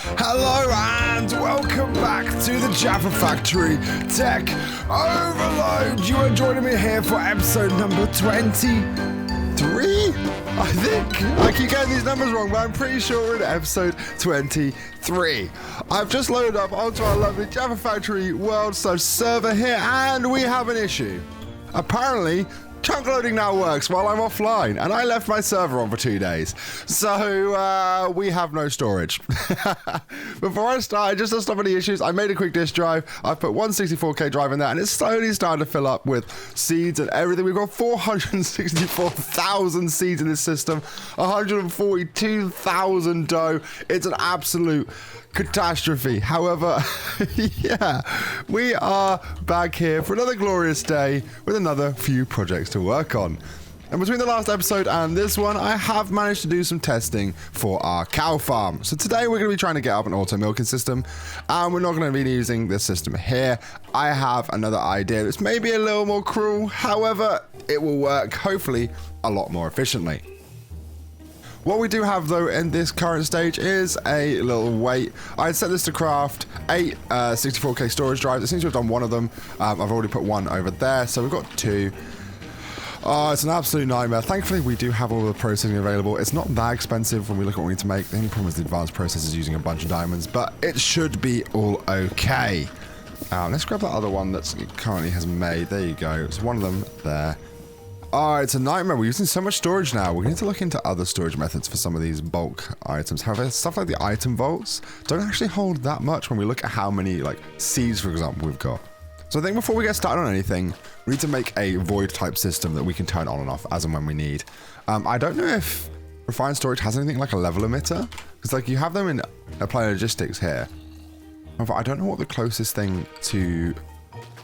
Hello and welcome back to the Jaffa Factory Tech Overload. You are joining me here for episode number 23, I think. I keep getting these numbers wrong, but I'm pretty sure we're in episode 23. I've just loaded up onto our lovely Jaffa Factory world server here, and we have an issue. Apparently, chunk loading now works while I'm offline, and I left my server on for 2 days, so we have no storage. Before I start, just to stop any issues, I made a quick disk drive. I've put one 64K drive in there, and it's slowly starting to fill up with seeds and everything. We've got 464,000 seeds in this system, 142,000 dough. It's an absolute catastrophe. However, yeah, we are back here for another glorious day with another few projects to work on. And between the last episode and this one, I have managed to do some testing for our cow farm. So today we're going to be trying to get up an auto milking system, and we're not going to be using this system here. I have another idea that's maybe a little more cruel. However, it will work hopefully a lot more efficiently. What we do have though in this current stage is a little weight. I set this to craft 8 64K storage drives. It seems to have done one of them. I've already put one over there, so we've got 2. Oh, it's an absolute nightmare. Thankfully, we do have all the processing available. It's not that expensive when we look at what we need to make. The only problem is the advanced process is using a bunch of diamonds, but it should be all okay. Let's grab that other one that currently has made. There you go. It's one of them there. Oh, it's a nightmare. We're using so much storage now. We need to look into other storage methods for some of these bulk items. However, stuff like the item vaults don't actually hold that much when we look at how many, like, seeds, for example, we've got. So I think before we get started on anything, we need to make a void type system that we can turn on and off as and when we need. I don't know if refined storage has anything like a level emitter, because like you have them in Apply Logistics here. However, I don't know what the closest thing to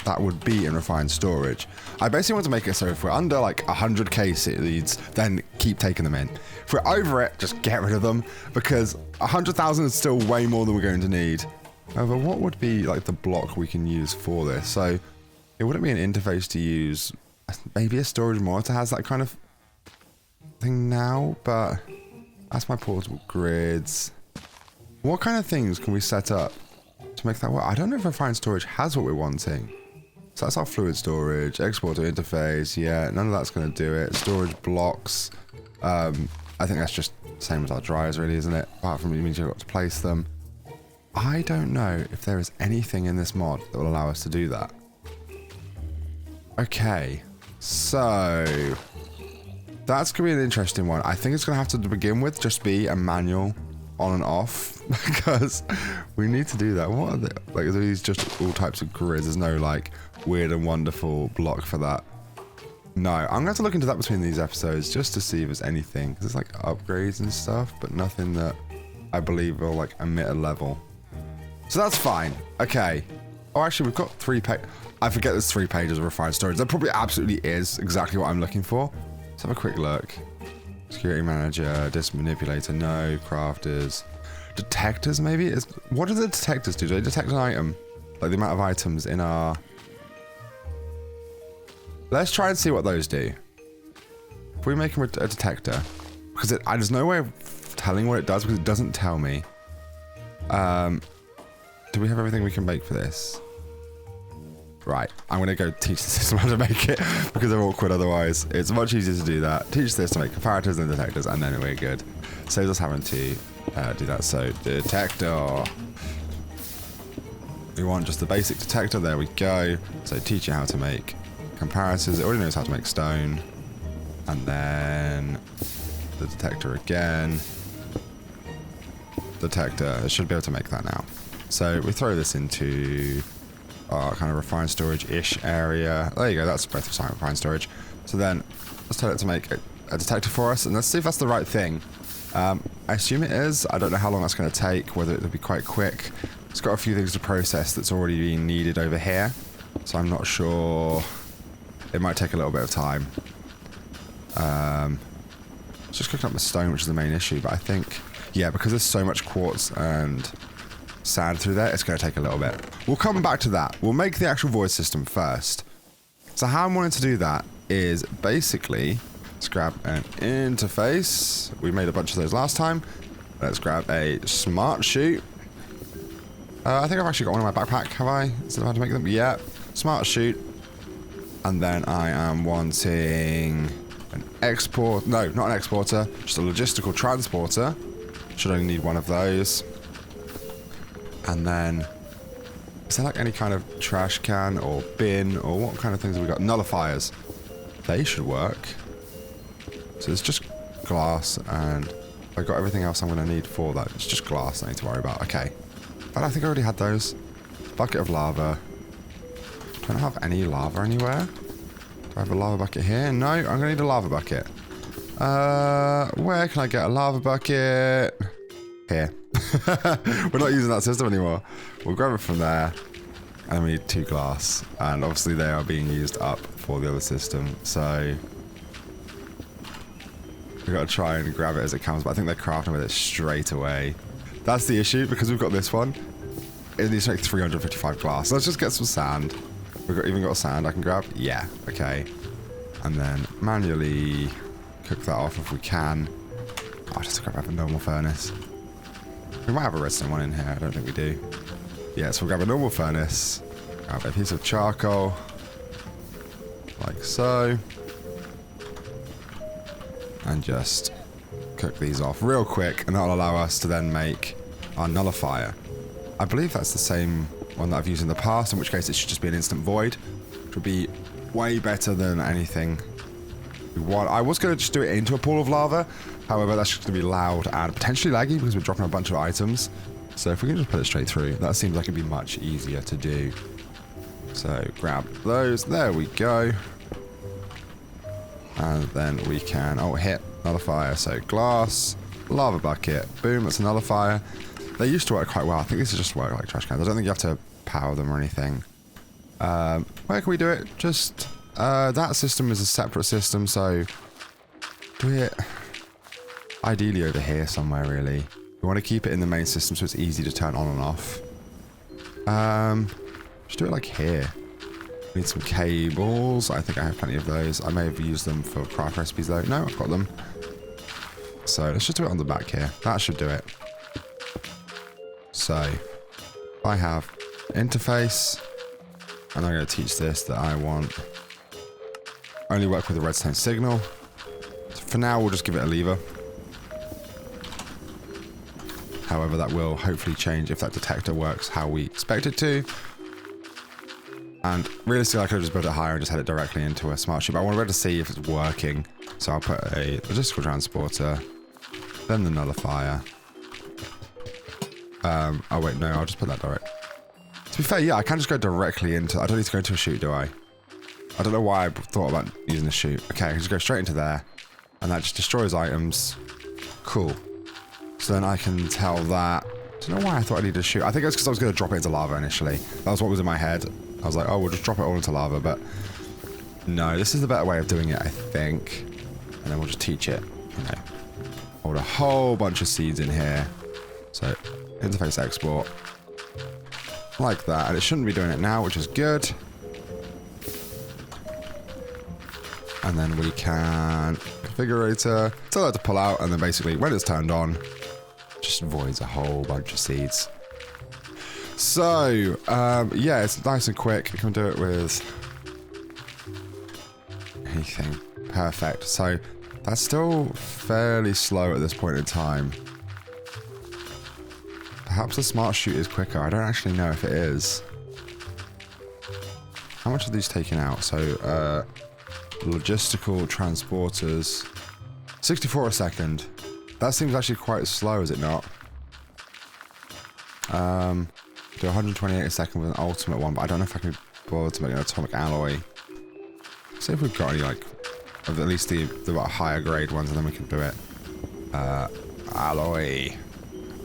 that would be in refined storage. I basically want to make it so if we're under like 100k seeds, then keep taking them in. If we're over it, just get rid of them, because 100,000 is still way more than we're going to need. However, what would be like the block we can use for this? So it wouldn't be an interface to use. Maybe a storage monitor has that kind of thing now, but that's my portable grids. What kind of things can we set up to make that work? I don't know if refined storage has what we're wanting. So that's our fluid storage, export to interface. Yeah, none of that's going to do it. Storage blocks. I think that's just the same as our dryers, really, isn't it? Apart from it means you've got to place them. I don't know if there is anything in this mod that will allow us to do that. Okay, so that's going to be an interesting one. I think it's going to have to begin with just be a manual on and off, because we need to do that. What are they? Like, are these just all types of grids? There's no like weird and wonderful block for that. No, I'm going to have to look into that between these episodes just to see if there's anything. There's like upgrades and stuff, but nothing that I believe will like emit a level. So that's fine. Okay. Oh, actually, we've got 3 pages. I forget there's 3 pages of refined storage. There probably absolutely is exactly what I'm looking for. Let's have a quick look. Security manager, disk manipulator, no. Crafters. Detectors, maybe? What do the detectors do? Do they detect an item? Like the amount of items in our... Let's try and see what those do. If we make a detector, because there's no way of telling what it does, because it doesn't tell me. Do we have everything we can make for this? Right, I'm going to go teach the system how to make it, because they're awkward otherwise. It's much easier to do that. Teach this to make comparators and detectors, and then we're good. Saves us having to do that. So, detector. We want just the basic detector. There we go. So, teach you how to make comparators. It already knows how to make stone. And then the detector again. Detector. It should be able to make that now. So, we throw this into our kind of refined storage-ish area. There you go, that's both refined storage. So then, let's tell it to make a detector for us, and let's see if that's the right thing. I assume it is. I don't know how long that's going to take, whether it'll be quite quick. It's got a few things to process that's already being needed over here, so I'm not sure. It might take a little bit of time. It's just cooking up the stone, which is the main issue, but I think, yeah, because there's so much quartz and sand through there, it's going to take a little bit. We'll come back to that. We'll make the actual void system first. So how I'm wanting to do that is basically, let's grab an interface. We made a bunch of those last time. Let's grab a smart chute. I think I've actually got one in my backpack, have I? Is that how to make them? Yeah. Smart chute. And then I am wanting an export. No, not an exporter. Just a logistical transporter. Should only need one of those. And then, is there like any kind of trash can or bin or what kind of things have we got? Nullifiers. They should work. So it's just glass and I've got everything else I'm going to need for that. It's just glass I need to worry about. Okay. But I think I already had those. Bucket of lava. Do I have any lava anywhere? Do I have a lava bucket here? No, I'm going to need a lava bucket. Where can I get a lava bucket? Here. We're not using that system anymore. We'll grab it from there. And we need 2 glass. And obviously they are being used up for the other system. So we've got to try and grab it as it comes. But I think they're crafting with it straight away. That's the issue because we've got this one. It needs to make 355 glass. Let's just get some sand. We've even got sand I can grab. Yeah, okay. And then manually cook that off if we can. I'll just grab a normal furnace. We might have a redstone one in here. I don't think we do. Yeah, so we'll grab a normal furnace. Grab a piece of charcoal. Like so. And just cook these off real quick. And that'll allow us to then make our nullifier. I believe that's the same one that I've used in the past, in which case it should just be an instant void, which would be way better than anything we want. I was going to just do it into a pool of lava, however that's just going to be loud and potentially laggy because we're dropping a bunch of items. So if we can just put it straight through, that seems like it'd be much easier to do. So grab those, there we go. And then we can, hit nullifier, so glass, lava bucket, boom, that's a nullifier. They used to work quite well. I think this is just work like trash cans. I don't think you have to power them or anything. Where can we do it? Just, that system is a separate system, so do it ideally over here somewhere, really. We want to keep it in the main system so it's easy to turn on and off. Just do it like here. We need some cables. I think I have plenty of those. I may have used them for craft recipes though. No, I've got them. So let's just do it on the back here. That should do it. So, I have interface, and I'm going to teach this that I want only work with a redstone signal. So for now, we'll just give it a lever. However, that will hopefully change if that detector works how we expect it to. And realistically, I could have just built it higher and just had it directly into a smart chip. I want to be able to see if it's working. So I'll put a logistical transporter, then the nullifier. Oh wait, no, I'll just put that direct. To be fair, yeah, I can just go directly into... I don't need to go into a chute, do I? I don't know why I thought about using a chute. Okay, I can just go straight into there. And that just destroys items. Cool. So then I can tell that... I don't know why I thought I needed a chute. I think it's because I was going to drop it into lava initially. That was what was in my head. I was like, oh, we'll just drop it all into lava, but... No, this is the better way of doing it, I think. And then we'll just teach it. Okay. Hold a whole bunch of seeds in here. So... interface export like that, and it shouldn't be doing it now, which is good. And then we can configurator tell that to pull out, and then basically when it's turned on, just voids a whole bunch of seeds. So yeah, it's nice and quick. You can do it with anything. Perfect. So that's still fairly slow at this point in time. Perhaps the smart chute is quicker. I don't actually know if it is. How much are these taking out? So, logistical transporters. 64 a second. That seems actually quite slow, is it not? Do 128 a second with an ultimate one, but I don't know if I can bother to make an atomic alloy. See if we've got any, like, of at least the higher grade ones, and then we can do it. Alloy.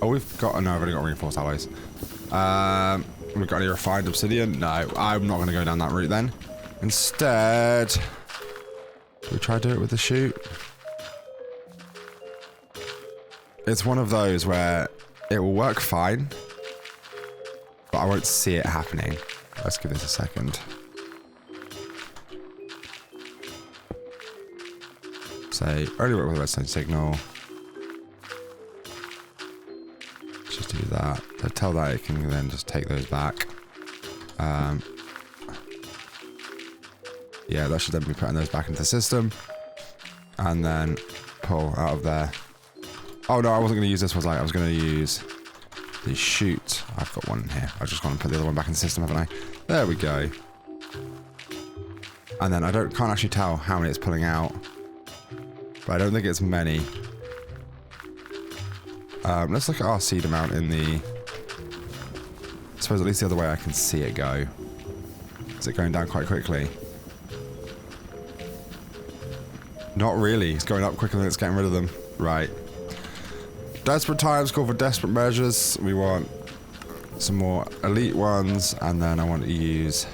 Oh, we've got... no, I've already got reinforced alloys. We've got any refined obsidian? No, I'm not going to go down that route then. Instead, do we try to do it with the chute? It's one of those where it will work fine, but I won't see it happening. Let's give this a second. Say, only work with a redstone signal. do that. So tell that it can then just take those back. Yeah, that should then be putting those back into the system. And then pull out of there. Oh no, I wasn't going to use this, was I? I was going to use the chute. I've got one here. I just want to put the other one back in the system, haven't I? There we go. And then I can't actually tell how many it's pulling out. But I don't think it's many. Let's look at our seed amount in the... I suppose at least the other way I can see it go. Is it going down quite quickly? Not really. It's going up quicker than it's getting rid of them. Right. Desperate times call for desperate measures. We want some more elite ones. And then I want to use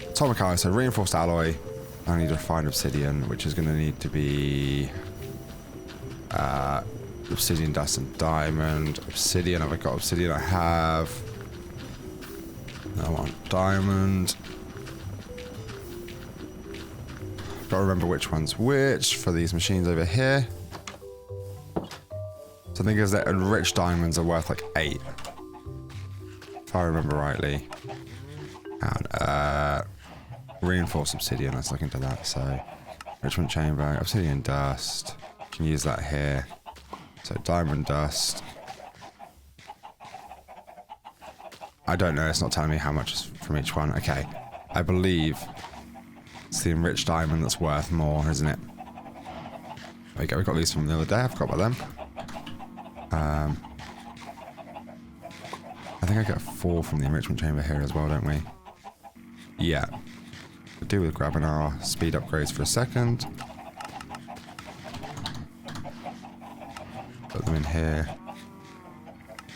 atomic alloy, so reinforced alloy. I need refined obsidian, which is going to need to be obsidian, dust, and diamond. Obsidian. Have I got obsidian? I have. I want diamond. Got to remember which one's which for these machines over here. So I think is that enriched diamonds are worth like 8. If I remember rightly. And reinforced obsidian, let's look into that. So enrichment chamber, obsidian dust. You can use that here. So diamond dust. I don't know, it's not telling me how much is from each one. Okay. I believe it's the enriched diamond that's worth more, isn't it? There we go, we got these from the other day, I forgot about them. I think I get 4 from the enrichment chamber here as well, don't we? Yeah. Could do with grabbing our speed upgrades for a second. Put them in here.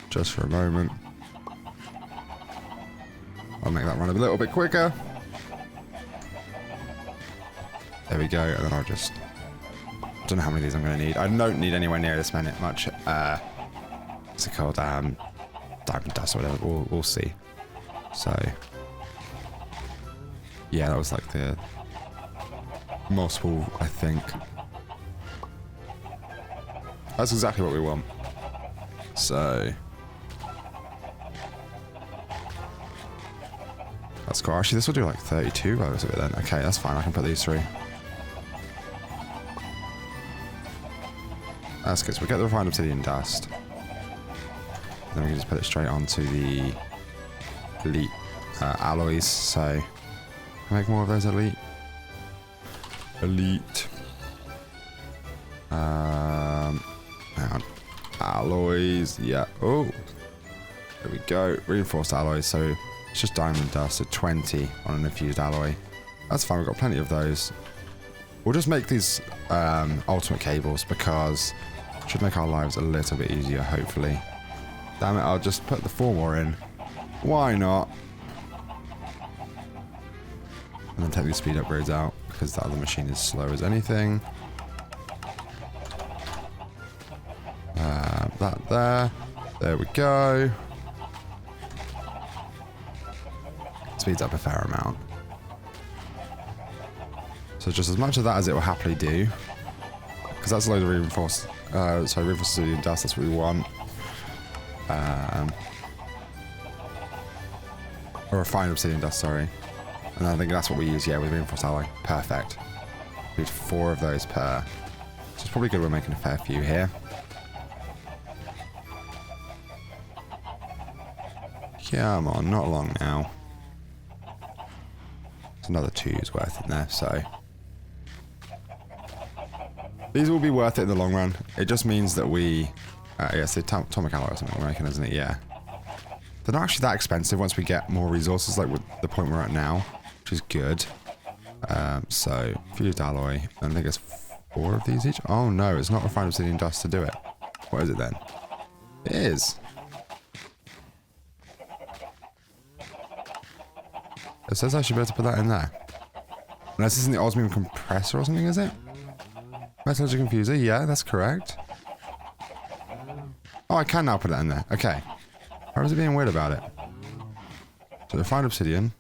Just for a moment. I'll make that run a little bit quicker. There we go, and then I'll just... I don't know how many of these I'm going to need. I don't need anywhere near this much, what's it called, diamond dust or whatever, we'll see. So, yeah, that was like the multiple, I think. That's exactly what we want. So, that's cool. Actually, this will do like 32 by the looks of it then. Okay, that's fine, I can put these through. That's good. So we get the refined obsidian dust. Then we can just put it straight onto the elite alloys. So, make more of those elite. Elite. Hang on. Alloys. Yeah. Oh. There we go. Reinforced alloys. So it's just diamond dust. So 20 on an infused alloy. That's fine. We've got plenty of those. We'll just make these ultimate cables because it should make our lives a little bit easier, hopefully. Damn it, I'll just put the 4 more in. Why not? And then take these speed upgrades out because that other machine is slow as anything. That there. There we go. Speeds up a fair amount. So just as much of that as it will happily do. Because that's a load of reinforced... reinforced obsidian dust, that's what we want. Or refined obsidian dust, sorry. And I think that's what we use, yeah, with reinforced alloy. Perfect. We need 4 of those per. So it's probably good we're making a fair few here. Come on, not long now. There's another 2's worth in there, so... These will be worth it in the long run. It just means that we... yes, the atomic alloy or something we're making, isn't it? Yeah. They're not actually that expensive once we get more resources, like with the point we're at now, which is good. So, fused alloy. I think it's 4 of these each. Oh no, it's not refined obsidian dust to do it. What is it then? It is. It says I should be able to put that in there. Unless this is in the osmium compressor or something, is it? Metallurgical confuser, yeah, that's correct. Oh, I can now put that in there. Okay. Why was it being weird about it? So refined obsidian.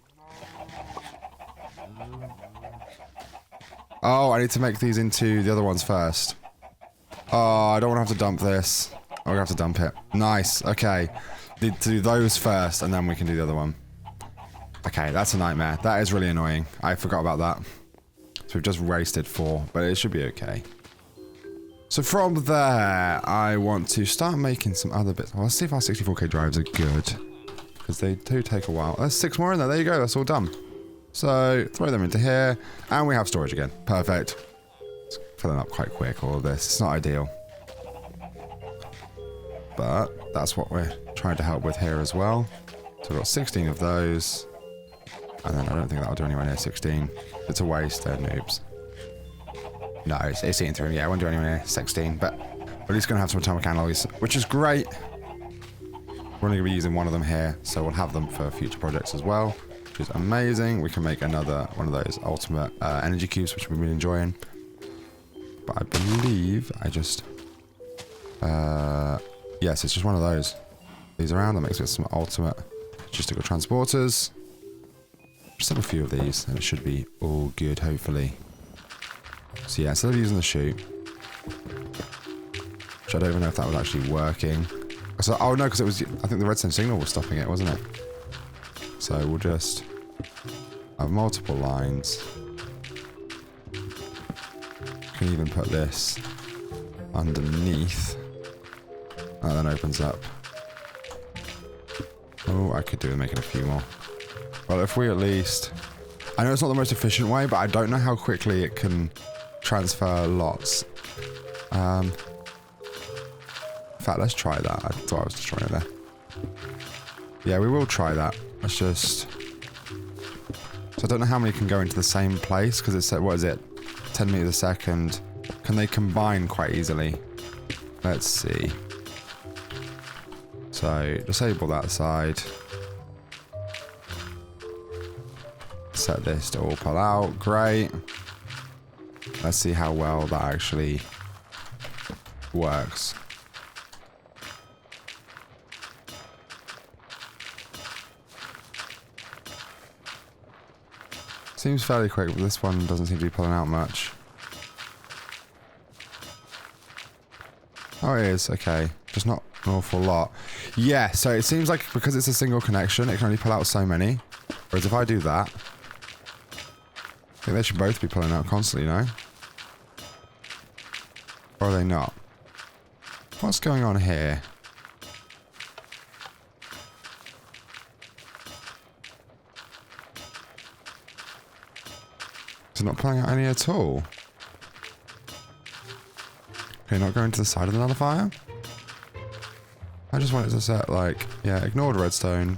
Oh, I need to make these into the other ones first. Oh, I don't want to have to dump this. I'm going to have to dump it. Nice. Okay. need to do those first, and then we can do the other one. Okay, that's a nightmare. That is really annoying. I forgot about that. So we've just wasted 4, but it should be okay. So from there, I want to start making some other bits. Well, let's see if our 64K drives are good. Because they do take a while. There's 6 more in there. There you go. That's all done. So throw them into here. And we have storage again. Perfect. It's filling up quite quick, all of this. It's not ideal. But that's what we're trying to help with here as well. So we've got 16 of those. And then I don't think that'll do anywhere near 16. It's a waste, they're noobs. No, it's eating through. Yeah, I won't do anywhere near 16, but we're at least going to have some atomic alloys, which is great. We're only going to be using one of them here, so we'll have them for future projects as well, which is amazing. We can make another one of those ultimate energy cubes, which we've been enjoying. But I believe I just... yes, it's just one of those. These around, that makes it some ultimate logistical transporters. Just have a few of these, and it should be all good, hopefully. So yeah, instead of using the chute, which I don't even know if that was actually working. So, oh no, because it was, I think the redstone signal was stopping it, wasn't it? So we'll just have multiple lines. Can even put this underneath. That then opens up. Oh, I could do with making a few more. Well, if we at least... I know it's not the most efficient way, but I don't know how quickly it can transfer lots. In fact, let's try that. I thought I was just trying it there. Yeah, we will try that. Let's just... So I don't know how many can go into the same place, because it's, what is it? 10 meters a second. Can they combine quite easily? Let's see. So, disable that side. Set this to all pull out. Great. Let's see how well that actually works. Seems fairly quick, but this one doesn't seem to be pulling out much. Oh, it is. Okay. Just not an awful lot. Yeah, so it seems like because it's a single connection, it can only pull out so many. Whereas if I do that, I think they should both be pulling out constantly, no? Or are they not? What's going on here? Is it not pulling out any at all? Okay, not going to the side of the nullifier? I just wanted to set, like, yeah, ignored redstone.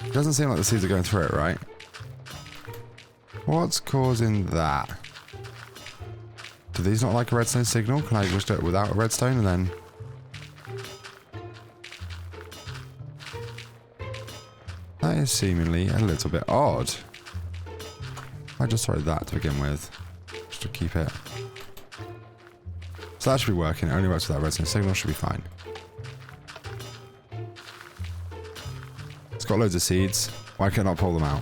It doesn't seem like the seeds are going through it, right? What's causing that? Do these not like a redstone signal? Can I just do it without a redstone and then... That is seemingly a little bit odd. I just tried that to begin with. Just to keep it. So that should be working. It only works with that redstone signal. Should be fine. It's got loads of seeds. Why can't I pull them out?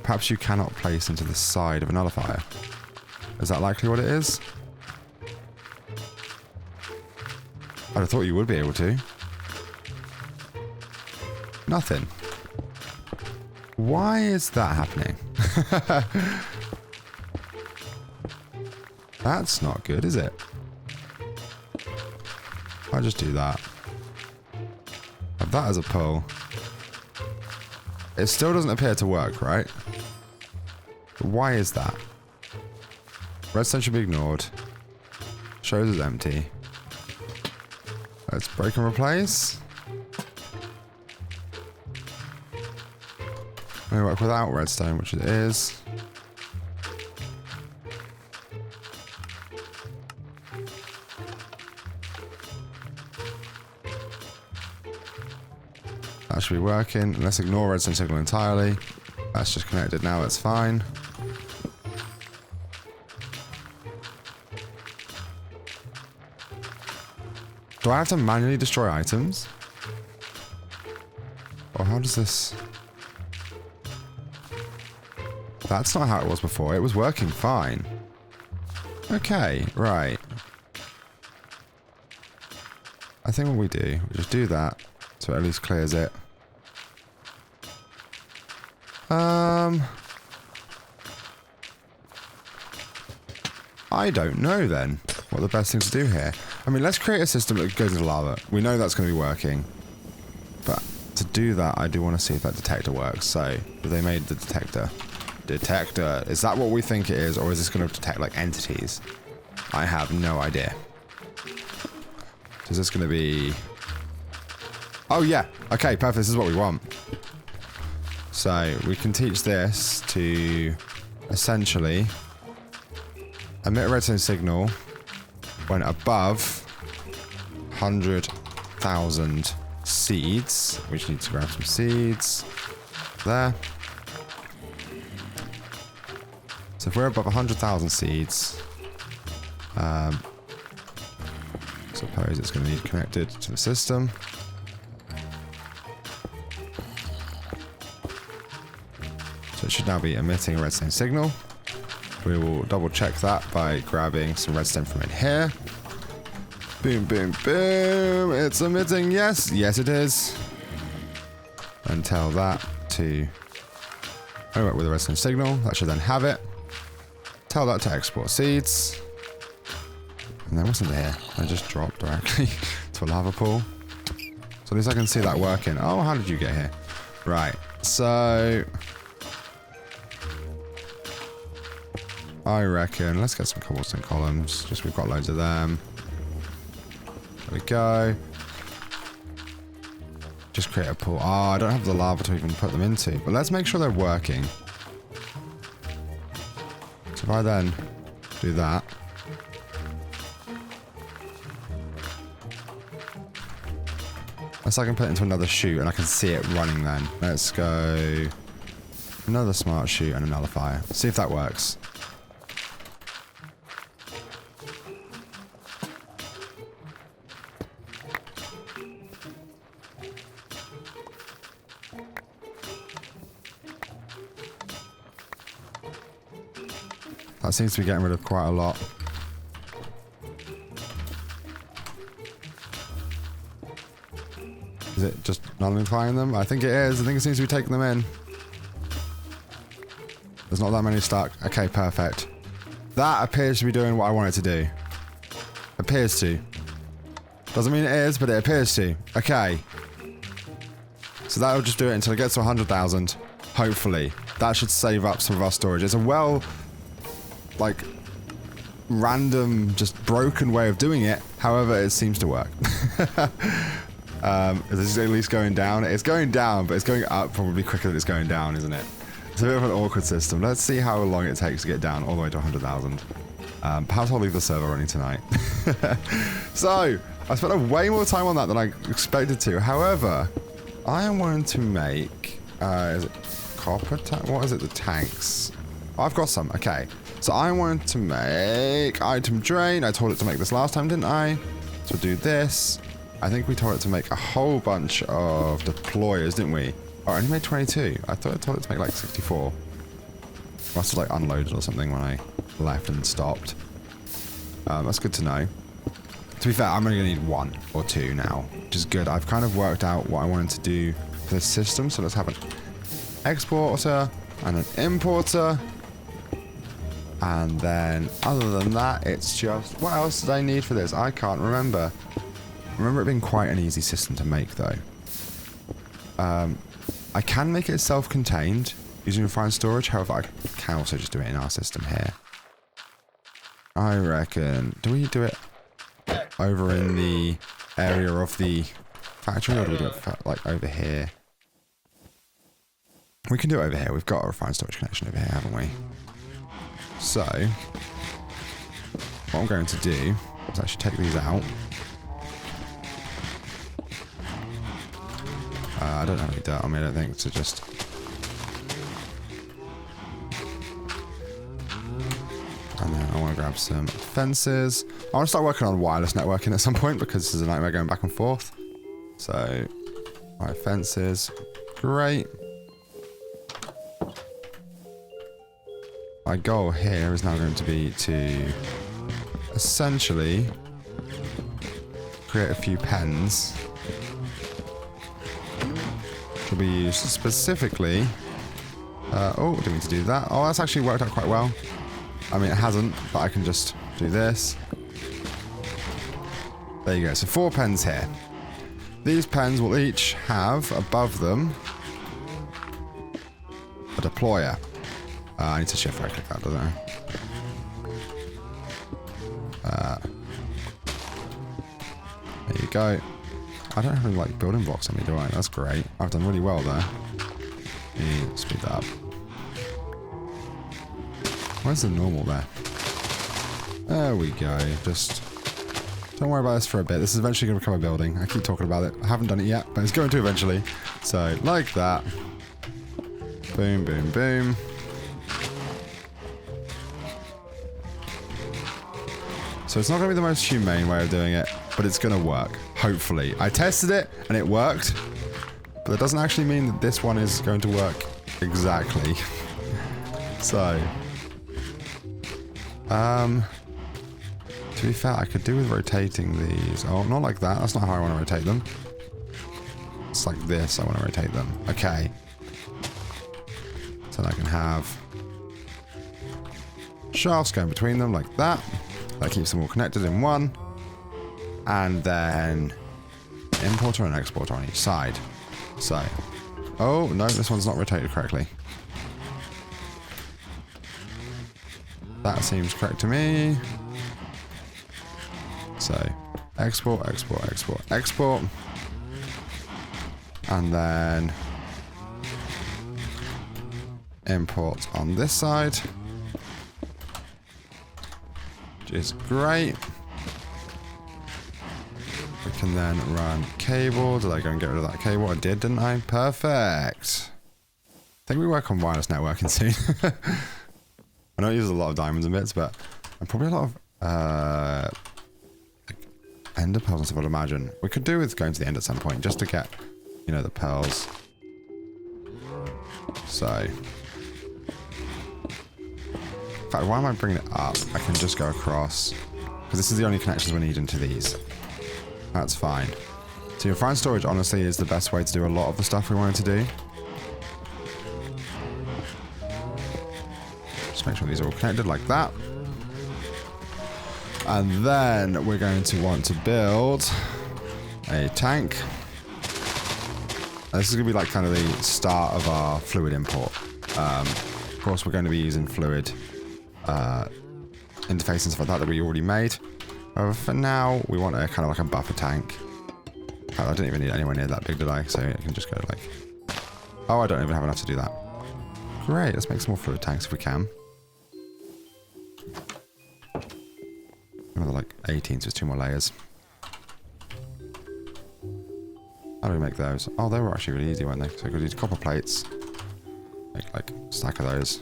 Perhaps you cannot place into the side of a nullifier. Is that likely what it is? I'd have thought you would be able to. Nothing. Why is that happening? That's not good, is it? I'll just do that. Have that as a pull. It still doesn't appear to work, right? But why is that? Redstone should be ignored. Shows is empty. Let's break and replace. May work without redstone, which it is. That should be working. Let's ignore redstone signal entirely. That's just connected now, it's fine. Do I have to manually destroy items? Or how does this... That's not how it was before. It was working fine. Okay, right. I think what we do, we just do that, so it at least clears it. I don't know then what the best thing to do here. I mean, let's create a system that goes into lava. We know that's going to be working. But to do that, I do want to see if that detector works. So, they made the detector. Detector. Is that what we think it is, or is this going to detect, like, entities? I have no idea. Is this going to be... Oh, yeah. Okay, perfect. This is what we want. So, we can teach this to essentially emit a redstone signal when above 100,000 seeds. We just need to grab some seeds. There. So if we're above 100,000 seeds, suppose it's going to need connected to the system. So it should now be emitting a redstone signal. We will double check that by grabbing some redstone from in here. Boom, boom, boom. It's emitting. Yes. Yes, it is. And tell that to... Oh, with a redstone signal. That should then have it. Tell that to export seeds. And then what's in there? I just dropped directly to a lava pool. So at least I can see that working. Oh, how did you get here? Right. So... I reckon, let's get some cobblestone columns, just we've got loads of them. There we go. Just create a pool. Oh, I don't have the lava to even put them into, but let's make sure they're working. So if I then do that. Unless I can put it into another chute and I can see it running then. Let's go another smart chute and a nullifier. See if that works. That seems to be getting rid of quite a lot. Is it just nullifying them? I think it is. I think it seems to be taking them in. There's not that many stuck. Okay, perfect. That appears to be doing what I want it to do. Appears to. Doesn't mean it is, but it appears to. Okay. So that'll just do it until it gets to 100,000. Hopefully. That should save up some of our storage. It's a well... like random, just broken way of doing it. However, it seems to work. Is this at least going down? It's going down, but it's going up probably quicker than it's going down, isn't it? It's a bit of an awkward system. Let's see how long it takes to get down all the way to 100,000. Perhaps I'll leave the server running tonight. So, I spent a way more time on that than I expected to. However, I am wanting to make... is it copper tank? What is it? The tanks. Oh, I've got some. Okay. So I wanted to make item drain. I told it to make this last time, didn't I? So do this. I think we told it to make a whole bunch of deployers, didn't we? Oh, I only made 22. I thought I told it to make like 64. Must have like unloaded or something when I left and stopped. That's good to know. To be fair, I'm only going to need 1 or 2 now, which is good. I've kind of worked out what I wanted to do for this system. So let's have an exporter and an importer. And then, other than that, it's just... What else did I need for this? I can't remember. I remember it being quite an easy system to make, though. I can make it self-contained using refined storage. However, I can also just do it in our system here. I reckon... Do we do it over in the area of the factory, or do we do it, like, over here? We can do it over here. We've got a refined storage connection over here, haven't we? So, what I'm going to do is actually take these out. I don't have any dirt on me, I don't think, so just... And then I want to grab some fences. I want to start working on wireless networking at some point, because this is a nightmare going back and forth. So, right, fences. Great. My goal here is now going to be to essentially create a few pens to be used specifically. Oh, didn't mean to do that. Oh, that's actually worked out quite well. I mean, it hasn't, but I can just do this. There you go. So 4 pens here. These pens will each have above them a deployer. I need to shift right click that, doesn't I? There you go. I don't have any like building blocks on me, do I? That's great. I've done really well there. Let me speed that up. Where's the normal there? There we go. Just don't worry about this for a bit. This is eventually going to become a building. I keep talking about it. I haven't done it yet, but it's going to eventually. So, like that. Boom, boom, boom. So it's not going to be the most humane way of doing it, but it's going to work. Hopefully. I tested it, and it worked. But that doesn't actually mean that this one is going to work exactly. So... to be fair, I could do with rotating these. Oh, not like that. That's not how I want to rotate them. It's like this I want to rotate them. Okay. So I can have shafts going between them like that. That keeps them all connected in one. And then importer and exporter on each side. So. Oh, no, this one's not rotated correctly. That seems correct to me. So, export, export, export, export. And then import on this side. Which is great. We can then run cable. Did I go and get rid of that cable? I did, didn't I? Perfect. I think we work on wireless networking soon. I know it uses a lot of diamonds and bits, but probably a lot of ender pearls and stuff, I'd imagine. We could do with going to the end at some point, just to get, you know, the pearls. So. In fact, why am I bringing it up? I can just go across. Because this is the only connections we need into these. That's fine. So your fine storage, honestly, is the best way to do a lot of the stuff we wanted to do. Make sure these are all connected like that. And then we're going to want to build a tank. This is going to be like kind of the start of our fluid import. Of course, we're going to be using fluid interface and stuff like that we already made. However, for now, we want a kind of like a buffer tank. I didn't even need anywhere near that big, did I? So I can just go like... Oh, I don't even have enough to do that. Great, let's make some more fluid tanks if we can. Another like 18, so it's 2 more layers. How do we make those? Oh, they were actually really easy, weren't they? So we could use copper plates. Make like a stack of those.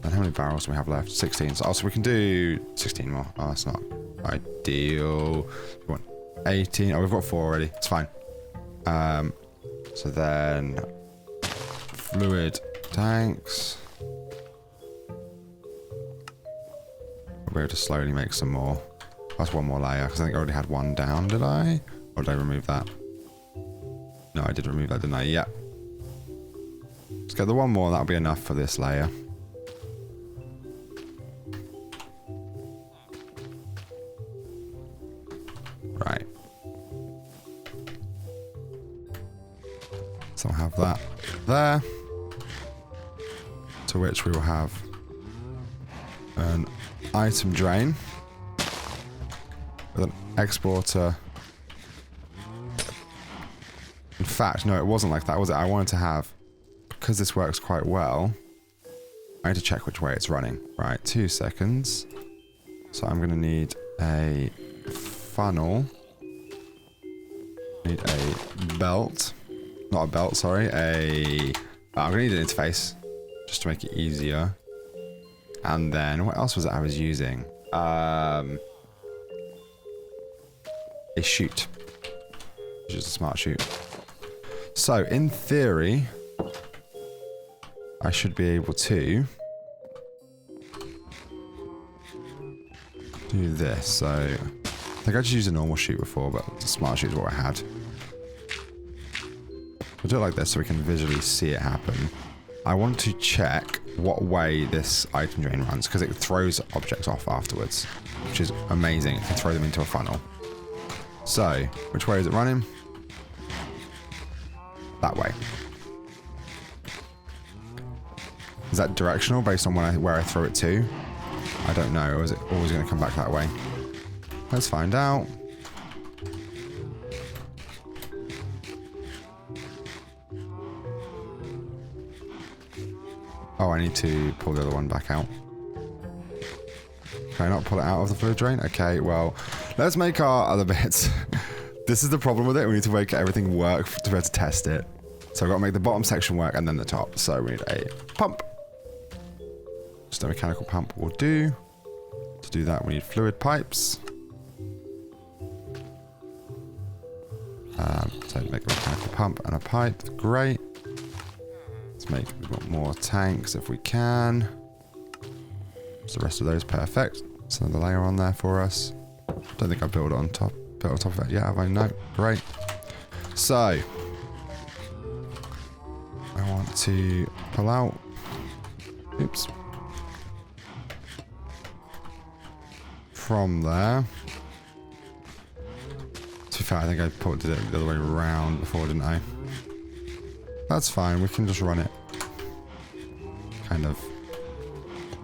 And how many barrels do we have left? 16. So we can do 16 more. Oh, that's not ideal. We want 18. Oh, we've got 4 already. It's fine. So then fluid tanks. We'll be able to slowly make some more. That's 1 more layer, because I think I already had 1 down, did I? Or did I remove that? No, I did remove that, didn't I? Yeah. Let's get the 1 more, that'll be enough for this layer. Right. So I'll have that there. To which we will have an item drain with an exporter. In fact, no, it wasn't like that, was it? I wanted to have, because this works quite well, I need to check which way it's running. Right, 2 seconds. So I'm going to need a funnel. Need a belt. Not a belt, sorry. I'm going to need an interface. Just to make it easier. And then, what else was it I was using? A chute. Which is a smart chute. So, in theory, I should be able to do this. So I think I just used a normal chute before, but the smart chute is what I had. We'll do it like this so we can visually see it happen. I want to check what way this item drain runs, because it throws objects off afterwards, which is amazing. It can throw them into a funnel. So, which way is it running? That way. Is that directional based on where I throw it to? I don't know. Or is it always going to come back that way? Let's find out. Oh, I need to pull the other one back out. Can I not pull it out of the fluid drain? Okay, well, let's make our other bits. This is the problem with it. We need to make everything work to be able to test it. So I've got to make the bottom section work and then the top. So we need a pump. Just a mechanical pump will do. To do that, we need fluid pipes. So make a mechanical pump and a pipe. Great. Let's make more tanks if we can. So the rest of those perfect. There's another layer on there for us. Don't think I built it on top. Built on top of it yet, have I? No. Great. So I want to pull out. Oops. From there. To be fair, I think I did it the other way around before, didn't I? That's fine. We can just run it kind of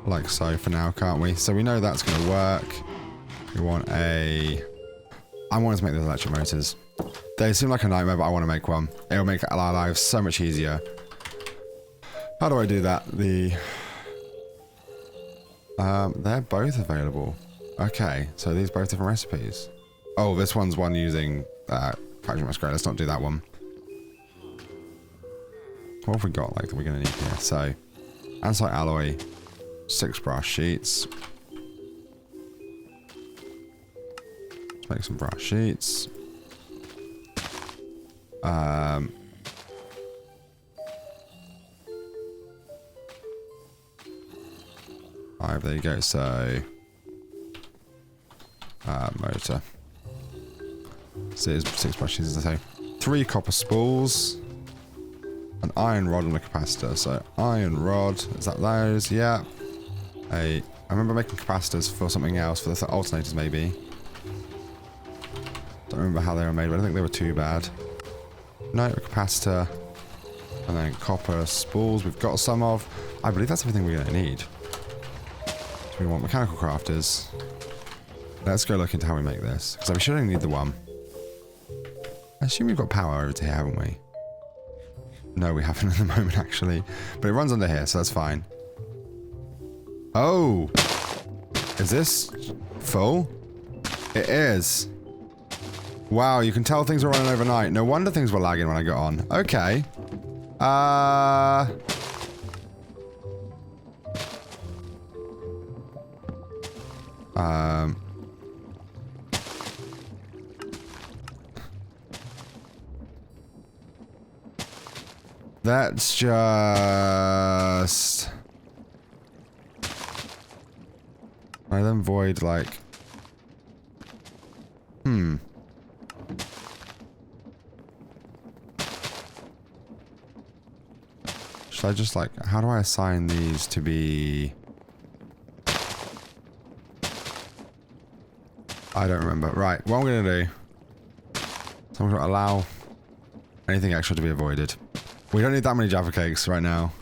like so for now, can't we? So we know that's going to work. We want a... I want to make those electric motors. They seem like a nightmare, but I want to make one. It'll make our lives so much easier. How do I do that? They're both available. Okay, so these both different recipes. Oh, this one's one using factory masquerade. Let's not do that one. What have we got like that we're going to need here? So, andesite alloy, 6 brass sheets. Let's make some brass sheets. 5, there you go. So, motor. So it's 6 brass sheets, as I say. 3 copper spools. An iron rod and a capacitor. So iron rod, is that those? Yeah. I remember making capacitors for something else, for the alternators maybe. Don't remember how they were made, but I don't think they were too bad. No, a capacitor. And then copper spools we've got some of. I believe that's everything we're going to need. So we want mechanical crafters. Let's go look into how we make this. Because we should only need the one. I assume we've got power over to here, haven't we? No, we haven't at the moment, actually. But it runs under here, so that's fine. Oh! Is this full? It is. Wow, you can tell things are running overnight. No wonder things were lagging when I got on. Okay. That's just... I then void, like... Should I just, like... How do I assign these to be... I don't remember. Right, what I'm going to do... So I'm going to allow anything extra to be avoided. We don't need that many Jaffa cakes right now.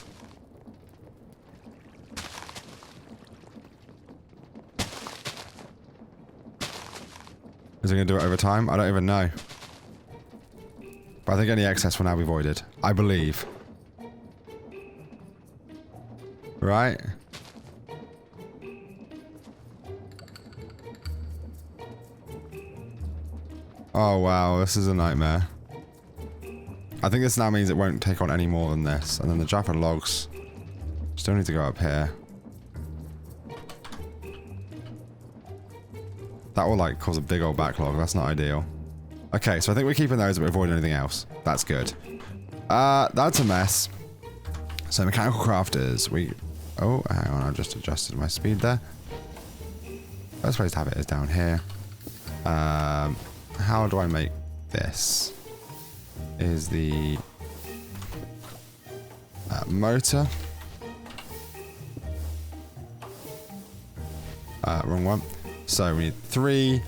Is it going to do it over time? I don't even know. But I think any excess will now be voided. I believe. Right? Oh wow, this is a nightmare. I think this now means it won't take on any more than this. And then the Jaffa logs still need to go up here. That will like cause a big old backlog. That's not ideal. Okay, so I think we're keeping those but avoiding anything else. That's good. That's a mess. So mechanical crafters. Oh, hang on. I just adjusted my speed there. Best place to have it is down here. How do I make this? Is the motor. Wrong one. So we need 3,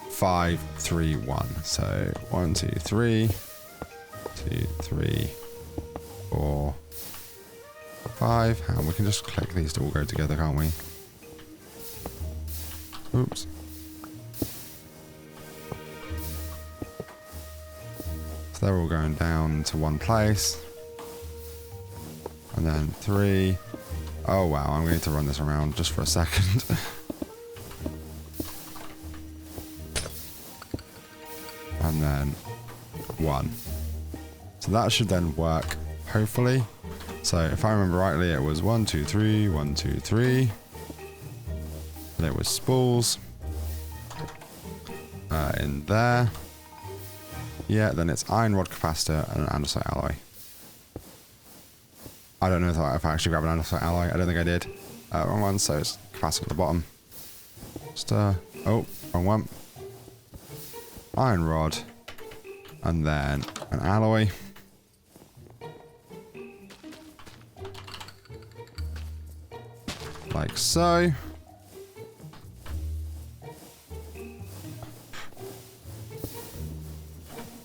5, 3, 1. So 1, 2, 3, 2, 3, 4, 5. And we can just click these to all go together, can't we? Oops. So they're all going down to one place. And then 3. Oh wow, I'm going to run this around just for a second. And then 1. So that should then work, hopefully. So if I remember rightly, it was 1, 2, 3, 1, 2, 3. And it was spools. In there. Yeah, then it's iron rod capacitor and an andesite alloy. I don't know if I actually grabbed an andesite alloy. I don't think I did. Wrong one, so it's capacitor at the bottom. Just, oh, wrong one. Iron rod. And then an alloy. Like so.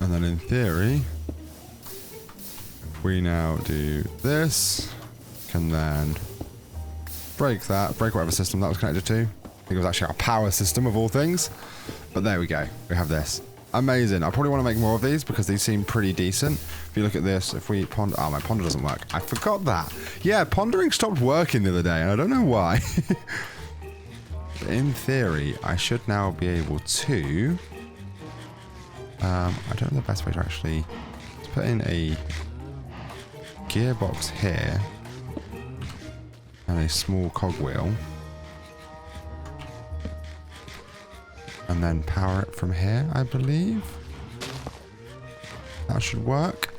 And then in theory, we now do this, can then break that, break whatever system that was connected to. I think it was actually our power system of all things. But there we go, we have this. Amazing. I probably want to make more of these because these seem pretty decent. If you look at this, if we ponder, oh, my ponder doesn't work. I forgot that. Yeah, pondering stopped working the other day and I don't know why. But in theory, I should now be able to, I don't know the best way to actually put in a gearbox here and a small cogwheel and then power it from here, I believe. That should work.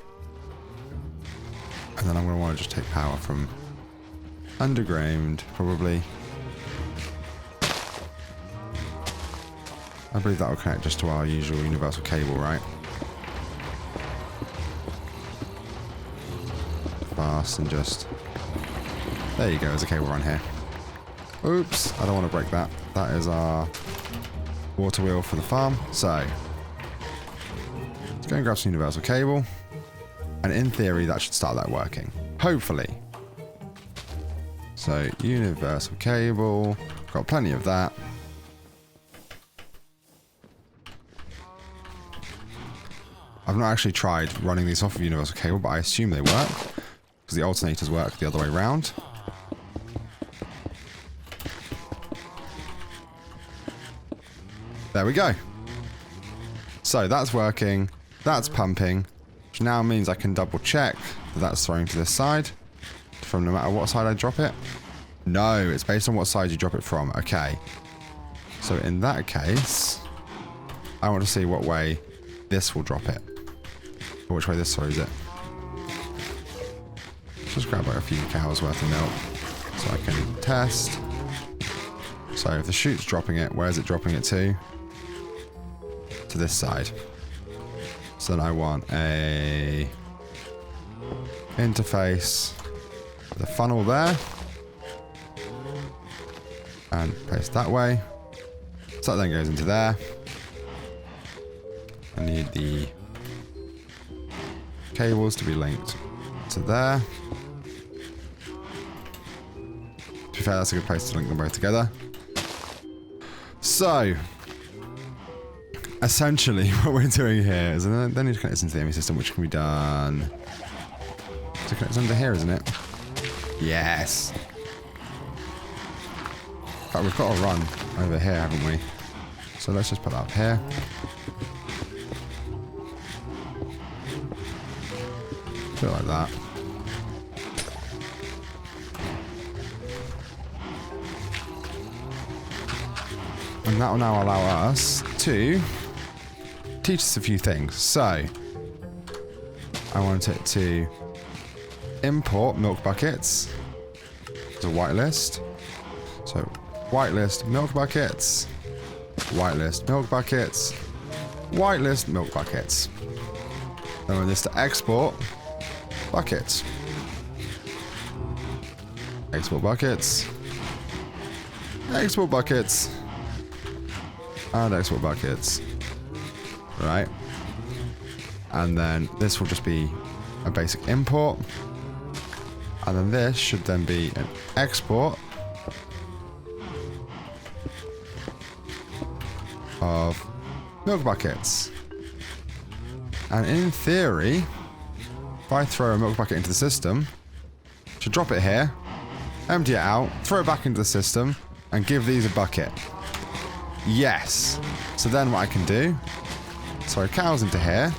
And then I'm going to want to just take power from underground, probably. I believe that will connect just to our usual universal cable, right? Fast and just... There you go, there's a cable run here. Oops, I don't want to break that. That is our water wheel for the farm. So, let's go and grab some universal cable. And in theory, that should start that working. Hopefully. So, universal cable. Got plenty of that. I've not actually tried running these off of universal cable, but I assume they work. Because the alternators work the other way around. There we go. So that's working. That's pumping. Which now means I can double check that that's throwing to this side. From no matter what side I drop it. No, it's based on what side you drop it from. Okay. So in that case, I want to see what way this will drop it. Or which way this throws it. Just grab like a few cows worth of milk so I can test. So if the chute's dropping it, where is it dropping it to? To this side. So then I want a interface with a funnel there. And place that way. So that then goes into there. I need the cables to be linked to there. To be fair, that's a good place to link them both together. So, essentially what we're doing here is, and then need to connect this into the ME system, which can be done. So connect under here, isn't it? Yes. Oh, we've got a run over here, haven't we? So let's just put that up here. Do it like that. And that will now allow us to teach us a few things. So, I want it to import milk buckets as a whitelist. So, Whitelist milk buckets. Whitelist milk buckets. Whitelist milk buckets. Then with this to export buckets. Export buckets. Export buckets. And export buckets. Right. And then this will just be a basic import. And then this should then be an export of milk buckets. And in theory, if I throw a milk bucket into the system, I should drop it here, empty it out, throw it back into the system, and give these a bucket. Yes. So then what I can do, throw cows into here,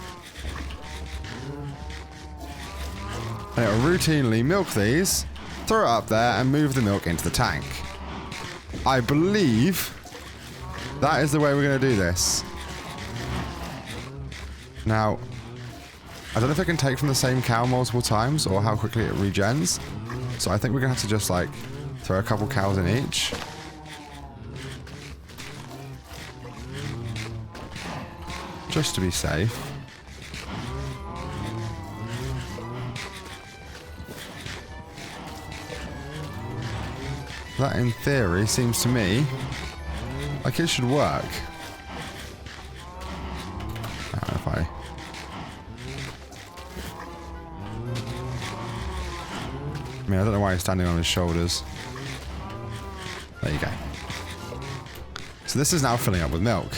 and it will routinely milk these, throw it up there, and move the milk into the tank. I believe that is the way we're going to do this. Now, I don't know if it can take from the same cow multiple times or how quickly it regens. So I think we're going to have to just like throw a couple cows in each. Just to be safe. That in theory seems to me like it should work. I don't know if I mean, I don't know why he's standing on his shoulders. There you go. So this is now filling up with milk.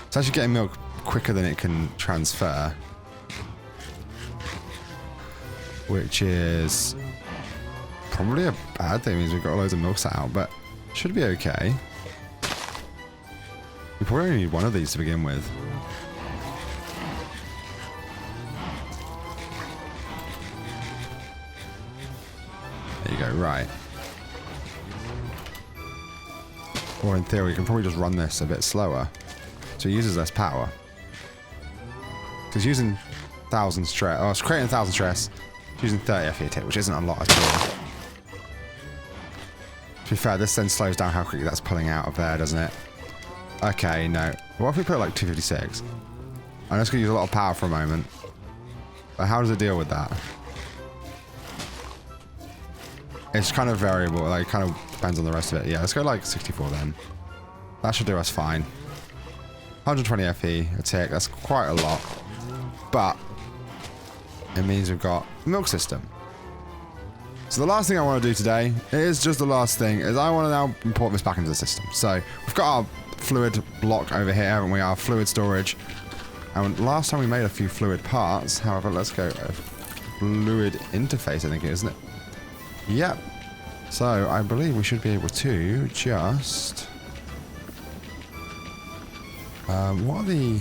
It's actually getting milk quicker than it can transfer. Which is probably a bad thing, means we've got loads of milk set out, but should be okay. We probably only need one of these to begin with. There you go, right. Or in theory, we can probably just run this a bit slower, so it uses less power. Because using 1,000 stress, oh, it's creating 1,000 stress, it's using 30 FET, which isn't a lot at all. To be fair, this then slows down how quickly that's pulling out of there, doesn't it? Okay, no. What if we put like 256? I know it's going to use a lot of power for a moment, but how does it deal with that? It's kind of variable, like, kind of depends on the rest of it. Yeah, let's go like 64 then. That should do us fine. 120 FE, a tick, that's quite a lot. But it means we've got a milk system. So the last thing I want to do today, it is just the last thing, is I want to now import this back into the system. So we've got our fluid block over here, haven't we? Our fluid storage. And last time we made a few fluid parts, however, let's go a fluid interface, I think it is, isn't it? Yep. So I believe we should be able to just... what are the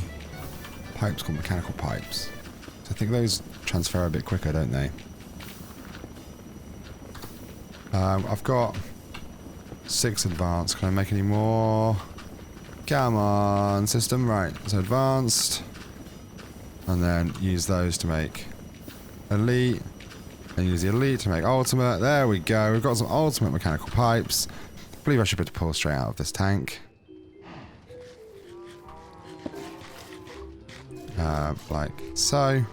pipes called? Mechanical pipes. So I think those transfer a bit quicker, don't they? I've got 6 advanced. Can I make any more? Come on, system. Right, so advanced. And then use those to make elite. And use the elite to make ultimate. There we go. We've got some ultimate mechanical pipes. I believe I should be able to pull straight out of this tank. Like so.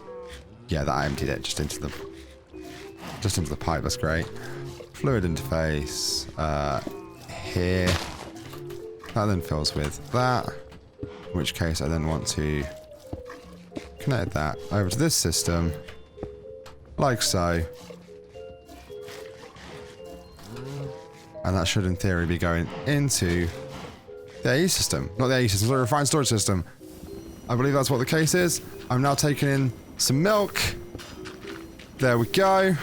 Yeah, that emptied it just into the pipe. That's great. Fluid interface here. That then fills with that. In which case I then want to connect that over to this system. Like so. And that should in theory be going into the AE system. Not the AE system, the refined storage system. I believe that's what the case is. I'm now taking in some milk. There we go.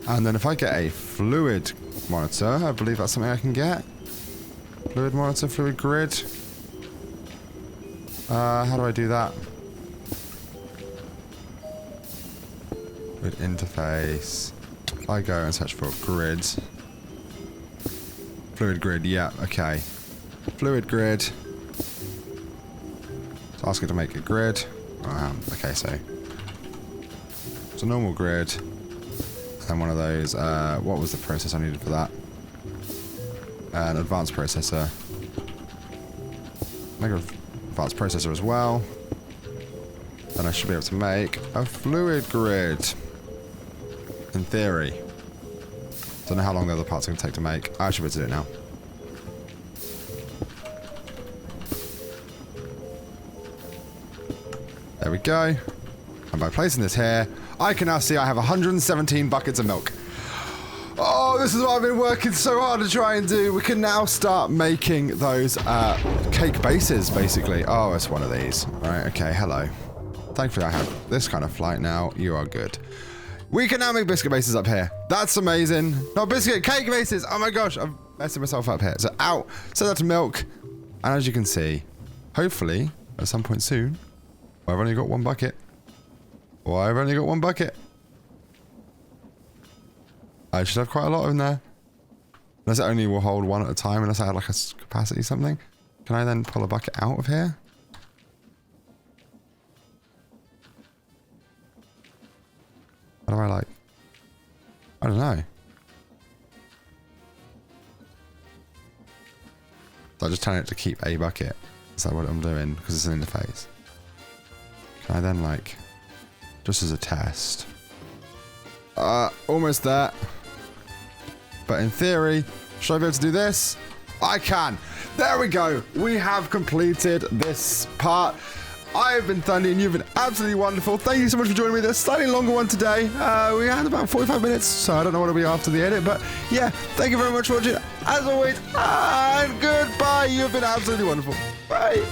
And then if I get a fluid monitor, I believe that's something I can get. Fluid monitor, fluid grid. How do I do that? Fluid interface. I go and search for grid. Fluid grid, yeah, okay. Fluid grid. So ask it to make a grid. Okay, so it's a normal grid. Then one of those, what was the process I needed for that? An advanced processor. Make an advanced processor as well. Then I should be able to make a fluid grid. In theory. Don't know how long the other parts are going to take to make. I should be able to do it now. There we go. And by placing this here, I can now see I have 117 buckets of milk. Oh, this is what I've been working so hard to try and do. We can now start making those cake bases, basically. Oh, it's one of these. All right, okay, hello. Thankfully, I have this kind of flight now. You are good. We can now make biscuit bases up here. That's amazing. No, biscuit, cake bases. Oh my gosh, I'm messing myself up here. So out, set that to milk. And as you can see, hopefully, at some point soon, I've only got one bucket. I've only got one bucket. I should have quite a lot in there. Unless it only will hold one at a time, unless I had like a capacity something. Can I then pull a bucket out of here? What do I like? I don't know. So I just telling it to keep a bucket. Is that what I'm doing? Because it's an interface. Can I then like, just as a test. Almost there. But in theory, should I be able to do this? I can. There we go. We have completed this part. I've been Thundie and you've been absolutely wonderful. Thank you so much for joining me. This slightly longer one today. We had about 45 minutes, so I don't know what it'll be after the edit. But yeah, thank you very much for watching. As always, and goodbye. You've been absolutely wonderful. Bye.